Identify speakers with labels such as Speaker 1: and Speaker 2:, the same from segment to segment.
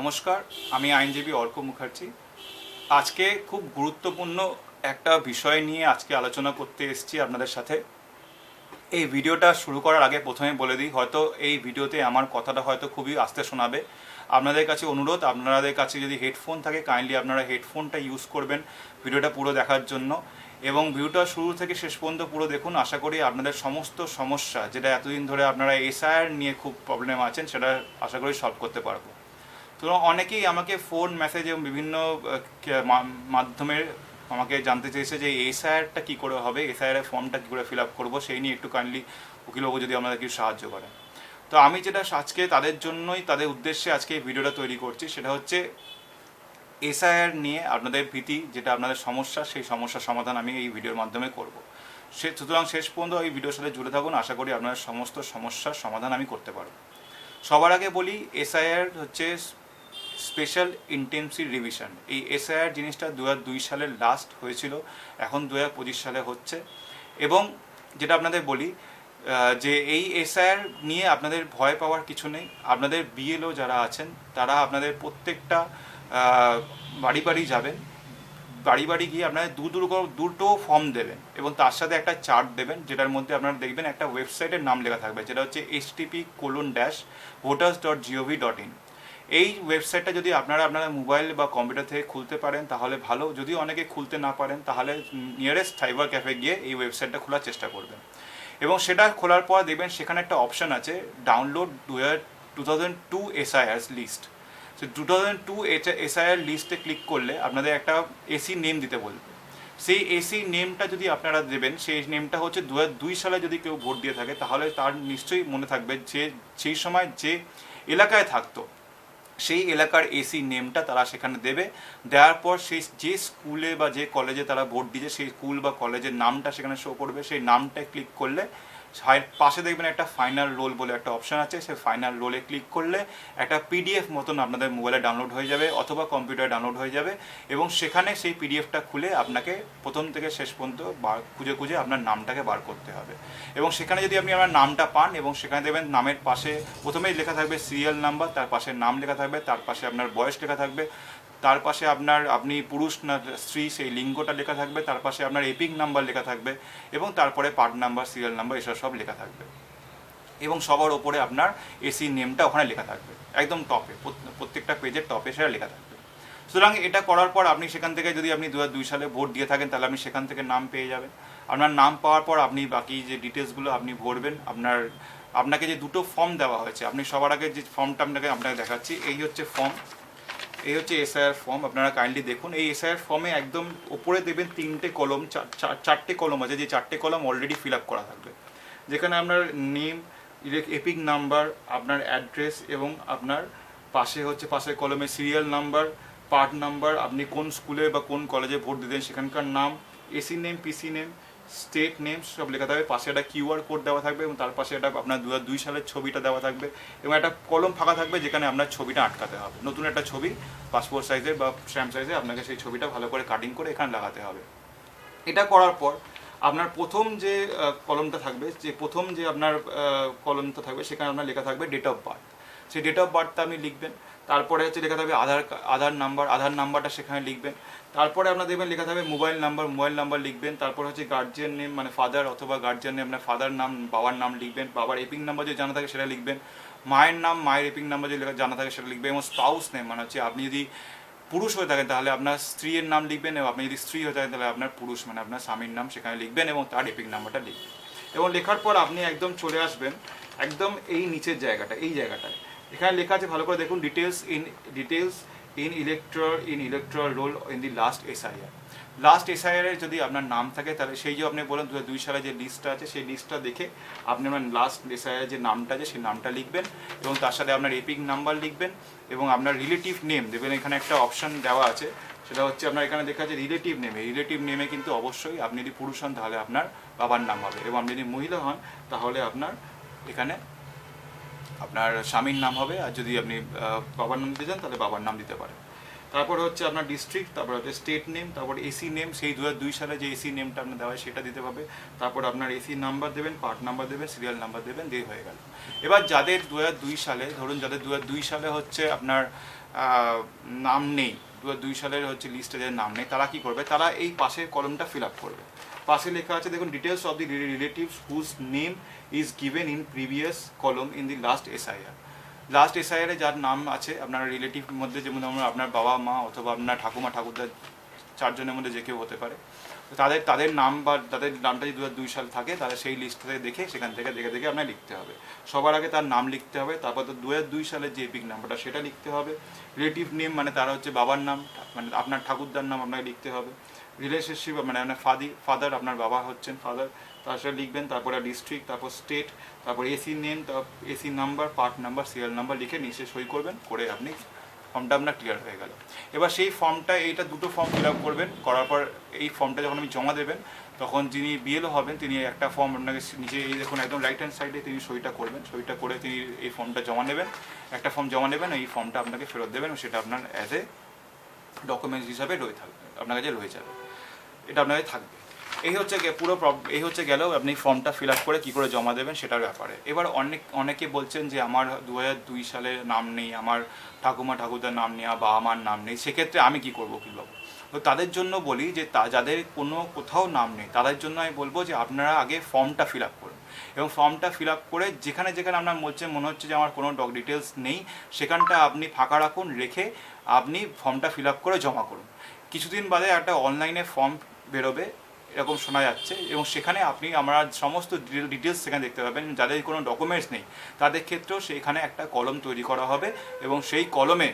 Speaker 1: নমস্কার, আমি আইনজীবী অর্ক মুখার্জি। আজকে খুব গুরুত্বপূর্ণ একটা বিষয় নিয়ে আজকে আলোচনা করতে এসেছি আপনাদের সাথে। এই ভিডিওটা শুরু করার আগে প্রথমে বলে দিই, হয়তো এই ভিডিওতে আমার কথাটা হয়তো খুবই আস্তে শোনাবে। আপনাদের কাছে অনুরোধ, আপনাদের কাছে যদি হেডফোন থাকে কাইন্ডলি আপনারা হেডফোনটা ইউজ করবেন ভিডিওটা পুরো দেখার জন্য, এবং ভিডিওটা শুরু থেকে শেষ পর্যন্ত পুরো দেখুন। আশা করি আপনাদের সমস্ত সমস্যা, যেটা এতদিন ধরে আপনারা এসআইআর নিয়ে খুব প্রবলেম আছেন, সেটা আশা করি সলভ করতে পারবো। তো অনেকেই আমাকে ফোন মেসেজ এবং বিভিন্ন মাধ্যমে আমাকে জানতে চেয়েছে যে এসআইআরটা কী করে হবে, এসআইআর ফর্মটা কী করে ফিল আপ করবো, সেই নিয়ে একটু কাইন্ডলি উকিলবাবু যদি আপনাদের কিছু সাহায্য করেন। তো আমি যেটা আজকে তাদের জন্যই, তাদের উদ্দেশ্যে আজকে এই ভিডিওটা তৈরি করছি, সেটা হচ্ছে এসআইআর নিয়ে আপনাদের ভীতি, যেটা আপনাদের সমস্যা, সেই সমস্যার সমাধান আমি এই ভিডিওর মাধ্যমে করব। সুতরাং শেষ পর্যন্ত এই ভিডিওর সাথে জুড়ে থাকুন, আশা করি আপনার সমস্ত সমস্যার সমাধান আমি করতে পারব। সবার আগে বলি, এসআইআর হচ্ছে স্পেশাল ইন্টেন্সিভ রিভিশন। এই এসআইআর জিনিসটা 2002 সালে লাস্ট হয়েছিল, এখন 2025 সালে হচ্ছে। এবং যেটা আপনাদের বলি যে এই এসআইআর নিয়ে আপনাদের ভয় পাওয়ার কিছু নেই। আপনাদের বিএলও যারা আছেন তারা আপনাদের প্রত্যেকটা বাড়ি বাড়ি যাবেন, বাড়ি বাড়ি গিয়ে আপনাদের দুটো ফর্ম দেবেন এবং তার সাথে একটা চার্ট দেবেন, যেটার মধ্যে আপনারা দেখবেন একটা ওয়েবসাইটের নাম লেখা থাকবে, যেটা হচ্ছে http:/voters.gov.in। এই ওয়েবসাইটটা যদি আপনারা আপনাদের মোবাইল বা কম্পিউটার থেকে খুলতে পারেন তাহলে ভালো। যদি অনেকে খুলতে না পারেন তাহলে নিয়ারেস্ট সাইবার ক্যাফে গিয়ে এই ওয়েবসাইটটা খোলার চেষ্টা করবেন। এবং সেটা খোলার পর দেখবেন সেখানে একটা অপশান আছে, ডাউনলোড 2002 এসআইআর লিস্ট। তো 2002 এসআইআর লিস্টে ক্লিক করলে আপনাদের একটা এসি নেম দিতে বলবে। সেই এসি নেমটা যদি আপনারা দেবেন, সেই নেমটা হচ্ছে 2002 সালে যদি কেউ ভোট দিয়ে থাকে তাহলে তার নিশ্চয়ই মনে থাকবে যে সেই সময় যে এলাকায় থাকতো সেই এলাকার এসি নেমটা তারা সেখানে দেবে। দেওয়ার পর সেই যে স্কুলে বা যে কলেজে তারা ভোট দিয়েছে সেই স্কুল বা কলেজের নামটা সেখানে শো করবে। সেই নামটায় ক্লিক করলে পাশে দেখবেন একটা ফাইনাল রোল বলে একটা অপশান আছে, সেই ফাইনাল রোলে ক্লিক করলে একটা পিডিএফ মতন আপনাদের মোবাইলে ডাউনলোড হয়ে যাবে অথবা কম্পিউটারে ডাউনলোড হয়ে যাবে। এবং সেখানে সেই পিডিএফটা খুলে আপনাকে প্রথম থেকে শেষ পর্যন্ত খুঁজে খুঁজে আপনার নামটাকে বার করতে হবে। এবং সেখানে যদি আপনি আপনার নামটা পান এবং সেখানে দেখবেন নামের পাশে প্রথমেই লেখা থাকবে সিরিয়াল নাম্বার, তার পাশে নাম লেখা থাকবে, তার পাশে আপনার বয়স লেখা থাকবে, তার পাশে আপনি পুরুষ না স্ত্রী সেই লিঙ্গটা লেখা থাকবে, তার পাশে আপনার এপিক নাম্বার লেখা থাকবে এবং তারপরে পার্ট নাম্বার, সিরিয়াল নাম্বার, এসব সব লেখা থাকবে। এবং সবার ওপরে আপনার এসি নেমটা ওখানে লেখা থাকবে, একদম টপে, প্রত্যেকটা পেজের টপে সেটা লেখা থাকবে। সুতরাং এটা করার পর আপনি সেখান থেকে, যদি আপনি 2002 সালে ভোট দিয়ে থাকেন তাহলে আপনি সেখান থেকে নাম পেয়ে যাবেন। আপনার নাম পাওয়ার পর আপনি বাকি যে ডিটেলসগুলো আপনি ভরবেন। আপনাকে যে দুটো ফর্ম দেওয়া হয়েছে, আপনি সবার আগে যে ফর্মটা আপনাকে দেখাচ্ছি, এই হচ্ছে ফর্ম, এই হচ্ছে এসআইআর ফর্ম। আপনারা কাইন্ডলি দেখুন, এই এসআইআর ফর্মে একদম ওপরে দেখবেন তিনটে কলম, চারটে কলম আছে, যে চারটে কলম অলরেডি ফিল আপ করা থাকবে, যেখানে আপনার নেম, এপিক নাম্বার, আপনার অ্যাড্রেস এবং আপনার পাশের কলমে সিরিয়াল নাম্বার, পার্ট নাম্বার, আপনি কোন স্কুলে বা কোন কলেজে ভোট দিতেন সেখানকার নাম, এসি নেম, পিসি নেম, স্টেট নেম সব লেখা থাকবে। পাশে একটা কিউআর কোড দেওয়া থাকবে এবং তার পাশে একটা আপনার 2002 সালের ছবিটা দেওয়া থাকবে এবং একটা কলম ফাঁকা থাকবে যেখানে আপনার ছবিটা আটকাতে হবে। নতুন একটা ছবি পাসপোর্ট সাইজের বা স্ট্যাম্প সাইজে আপনাকে সেই ছবিটা ভালো করে কাটিং করে এখানে লাগাতে হবে। এটা করার পর আপনার প্রথম যে কলমটা থাকবে, আপনার কলমটা থাকবে, সেখানে আপনার লেখা থাকবে ডেট অফ বার্থ। সেই ডেট অফ বার্থটা আপনি লিখবেন। তারপরে হচ্ছে লেখা থাকবে আধার নাম্বারটা সেখানে লিখবেন। তারপরে আপনার দেখবেন লেখা থাকবে মোবাইল নাম্বার লিখবেন। তারপর হচ্ছে গার্জিয়ান নেম, মানে ফাদার অথবা গার্জিয়ান নেম, আপনার ফাদার নাম, বাবার নাম লিখবেন। বাবার এপিক নাম্বার যদি জানা থাকে সেটা লিখবেন। মায়ের নাম, মায়ের এপিক নাম্বার যদি জানা থাকে সেটা লিখবেন। এবং স্পাউস নেম, মানে হচ্ছে আপনি যদি পুরুষ হয়ে থাকেন তাহলে আপনার স্ত্রীর নাম লিখবেন, এবং আপনি যদি স্ত্রী হয়ে থাকেন তাহলে আপনার পুরুষ মানে আপনার স্বামীর নাম সেখানে লিখবেন এবং তার এপিক নাম্বারটা লিখবেন। এবং লেখার পর আপনি একদম চলে আসবেন একদম এই নিচের জায়গাটায়, এই জায়গাটায় এখানে লেখা আছে, ভালো করে দেখুন, details in electoral roll in the last SIR এর যদি আপনার নাম থাকে তাহলে সেই যে আপনি বলেন 2002 সালে যে লিস্টটা আছে সেই লিস্টটা দেখে আপনি আপনার লাস্ট এসআইআর যে নামটা আছে সেই নামটা লিখবেন এবং তার সাথে আপনার এপিক নাম্বার লিখবেন এবং আপনার রিলেটিভ নেম দেবেন। এখানে একটা অপশন দেওয়া আছে, সেটা হচ্ছে আপনার এখানে দেখা আছে রিলেটিভ নেমে কিন্তু অবশ্যই আপনি যদি পুরুষ হন তাহলে আপনার বাবার নাম হবে এবং আপনি যদি মহিলা হন তাহলে আপনার এখানে আপনার স্বামীর নাম হবে। আর যদি আপনি বাবার নাম দিতে চান তাহলে বাবার নাম দিতে পারেন। তারপরে হচ্ছে আপনার ডিস্ট্রিক্ট, তারপর হচ্ছে স্টেট নেম, তারপর এসি নেম, সেই 2002 সালে যে এসি নেমটা আপনার দেওয়া হয় সেটা দিতে হবে। তারপর আপনার এসি নাম্বার দেবেন, পার্ট নাম্বার দেবেন, সিরিয়াল নাম্বার দেবেন, দিয়ে হয়ে গেল। এবার যাদের 2002 সালে, ধরুন যাদের 2002 সালে হচ্ছে আপনার নাম নেই, 2002 সালের হচ্ছে লিস্টে যাদের নাম নেই, তারা কি করবে, তারা এই পাশের কলমটা ফিল আপ করবে। পাশে লেখা আছে দেখুন, details of the relatives whose name is given in previous column in the last SIR. Last এসআইআরে যার নাম আছে আপনার রিলেটিভ মধ্যে, যেমন আপনার বাবা মা অথবা আপনার ঠাকুমা ঠাকুরদা, চারজনের মধ্যে যে কেউ হতে পারে, তাদের নাম বা তাদের নামটা যদি 2002 সাল থাকে, তাহলে সেই লিস্ট থেকে দেখে সেখান থেকে দেখে আপনার লিখতে হবে। সবার আগে তার নাম লিখতে হবে, তারপর তো 2002 সালের যে এপিক নাম্বারটা সেটা লিখতে হবে। রিলেটিভ নেম মানে তারা হচ্ছে বাবার নাম, মানে আপনার ঠাকুরদার নাম আপনাকে লিখতে হবে। রিলেশনশিপ মানে আপনার ফাদার, আপনার বাবা হচ্ছেন ফাদার, তার সাথে লিখবেন। তারপরে ডিস্ট্রিক্ট, তারপর স্টেট, তারপর এসি নেম, তারপর AC number, part number, serial number লিখে নিচে সই করবেন, করে আপনি ফর্মটা আপনার ক্লিয়ার হয়ে গেল। এবার সেই ফর্মটা, এইটা দুটো ফর্ম ফিল আপ করবেন, করার পর এই ফর্মটা যখন আপনি জমা দেবেন, তখন যিনি বিএলও হবেন তিনি একটা ফর্ম আপনাকে নিচে এই দেখুন একদম রাইট হ্যান্ড সাইডে তিনি সইটা করবেন, সইটা করে তিনি এই ফর্মটা জমা নেবেন, একটা ফর্ম জমা নেবেন, এই ফর্মটা আপনাকে ফেরত দেবেন, সেটা আপনার অ্যাজ এ ডকুমেন্টস হিসাবে রয়ে থাকবে, আপনার কাছে রয়ে যাবে, এটা আপনার কাছে থাকবে। এই হচ্ছে পুরো এই হচ্ছে গেল আপনি ফর্মটা ফিল আপ করে কী করে জমা দেবেন সেটার ব্যাপারে। এবার অনেকে বলছেন যে আমার 2002 সালে নাম নেই, আমার ঠাকুমা ঠাকুরদার নাম নেই, বাবা মার নাম নেই, সেক্ষেত্রে আমি কি করবো কীভাবে? তো তাদের জন্য বলি যে যাদের কোথাও নাম নেই তাদের জন্য আমি বলবো যে আপনারা আগে ফর্মটা ফিল আপ করুন, এবং ফর্মটা ফিল আপ করে যেখানে যেখানে আপনার মনে হচ্ছে যে আমার কোনো ডিটেলস নেই, সেখানটা আপনি ফাঁকা রাখুন, রেখে আপনি ফর্মটা ফিল আপ করে জমা করুন। কিছুদিন বাদে একটা অনলাইনে ফর্ম বেরোবে এরকম শোনা যাচ্ছে, এবং সেখানে আপনি আমরা সমস্ত ডিটেলস সেখানে দেখতে পাবেন। যাদের কোনো ডকুমেন্টস নেই তাদের ক্ষেত্রেও সেখানে একটা কলম তৈরি করা হবে, এবং সেই কলমে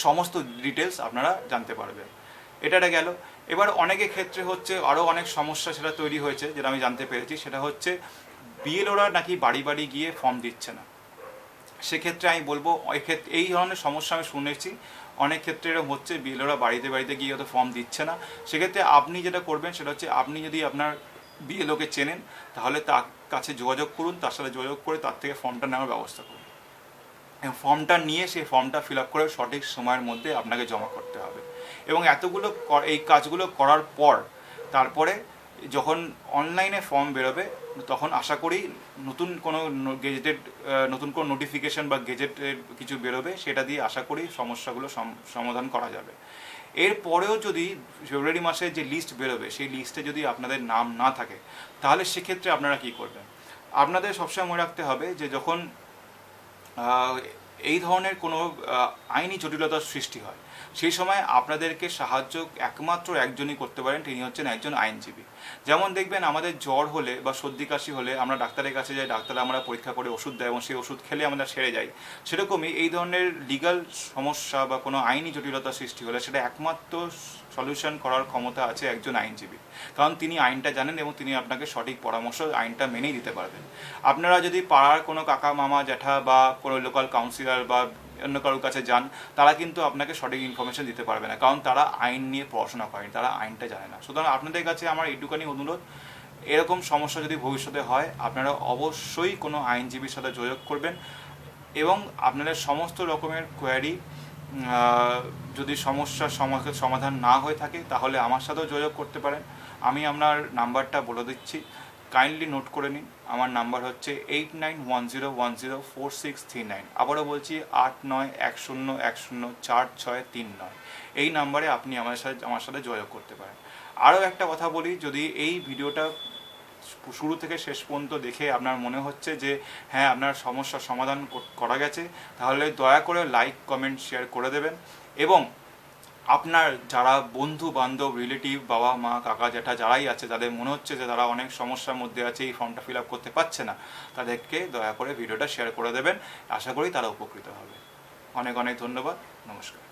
Speaker 1: সমস্ত ডিটেলস আপনারা জানতে পারবেন। এটা গেল। এবার অনেকের ক্ষেত্রে হচ্ছে আরও অনেক সমস্যা সেটা তৈরি হয়েছে, যেটা আমি জানতে পেরেছি, সেটা হচ্ছে বিএলওরা নাকি বাড়ি বাড়ি গিয়ে ফর্ম দিচ্ছে না। সেক্ষেত্রে আমি বলবো এই ধরনের সমস্যা আমি শুনেছি, অনেক ক্ষেত্রে এরকম হচ্ছে, বিএলওরা বাড়িতে বাড়িতে গিয়ে হয়তো ফর্ম দিচ্ছে না। সেক্ষেত্রে আপনি যেটা করবেন সেটা হচ্ছে, আপনি যদি আপনার বিএলওকে চেনেন তাহলে তার কাছে যোগাযোগ করুন, তার সাথে যোগাযোগ করে তার থেকে ফর্মটা নেওয়ার ব্যবস্থা করুন, এবং ফর্মটা নিয়ে সেই ফর্মটা ফিল আপ করে সঠিক সময়ের মধ্যে আপনাকে জমা করতে হবে। এবং এই কাজগুলো করার পর তারপরে যখন অনলাইনে ফর্ম বেরোবে, তখন আশা করি নতুন কোনো নোটিফিকেশন বা গেজেটের কিছু বেরোবে, সেটা দিয়ে আশা করি সমস্যাগুলো সমাধান করা যাবে। এরপরেও যদি ফেব্রুয়ারি মাসে যে লিস্ট বেরোবে সেই লিস্টে যদি আপনাদের নাম না থাকে, তাহলে সেক্ষেত্রে আপনারা কী করবেন? আপনাদের সবসময় মনে রাখতে হবে যে যখন এই ধরনের কোনো আইনি জটিলতার সৃষ্টি হয়, সেই সময় আপনাদেরকে সাহায্য একমাত্র একজনই করতে পারেন, তিনি হচ্ছেন একজন আইনজীবী। যেমন দেখবেন আমাদের জ্বর হলে বা সর্দি কাশি হলে আমরা ডাক্তারের কাছে যাই, ডাক্তার আমরা পরীক্ষা করে ওষুধ দেয় এবং সেই ওষুধ খেলে আমরা সেরে যাই। সেরকমই এই ধরনের লিগাল সমস্যা বা কোনো আইনি জটিলতা সৃষ্টি হলে সেটা একমাত্র সলিউশন করার ক্ষমতা আছে একজন আইনজীবী, কারণ তিনি আইনটা জানেন এবং তিনি আপনাকে সঠিক পরামর্শ আইনটা মেনেই দিতে পারবেন। আপনারা যদি পাড়ার কোনো কাকা মামা জ্যাঠা বা কোনো লোকাল কাউন্সিলর বা অন্য কারোর কাছে যান, তারা কিন্তু আপনাকে সঠিক ইনফরমেশন দিতে পারবে না, কারণ তারা আইন নিয়ে পড়াশোনা করেন, তারা আইনটা জানে না। সুতরাং আপনাদের কাছে আমার এইটুখানি অনুরোধ, এরকম সমস্যা যদি ভবিষ্যতে হয় আপনারা অবশ্যই কোনো আইনজীবীর সাথে যোগাযোগ করবেন, এবং আপনাদের সমস্ত রকমের কোয়ারি যদি সমস্যার সমাধান না হয়ে থাকে তাহলে আমার সাথেও যোগাযোগ করতে পারেন। আমি আপনার নাম্বারটা বলে দিচ্ছি, কাইন্ডলি নোট করে নিন। আমার নাম্বার হচ্ছে 8910104639। আবারও বলছি 8910104639। এই নাম্বারে আপনি আমার সাথে যোগাযোগ করতে পারেন। আরও একটা কথা বলি, যদি এই ভিডিওটা শুরু থেকে শেষ পর্যন্ত দেখে আপনার মনে হচ্ছে যে হ্যাঁ আপনার সমস্যার সমাধান করা গেছে, তাহলে দয়া করে লাইক কমেন্ট শেয়ার করে দেবেন, এবং আপনার যারা বন্ধু বান্ধব রিলেটিভ বাবা মা কাকা জ্যাঠা যারাই আছে, যাদের মনে হচ্ছে যে তারা অনেক সমস্যার মধ্যে আছে, এই ফর্মটা ফিল আপ করতে পারছে না, তাদেরকে দয়া করে ভিডিওটা শেয়ার করে দেবেন। আশা করি তারা উপকৃত হবে। অনেক অনেক ধন্যবাদ। নমস্কার।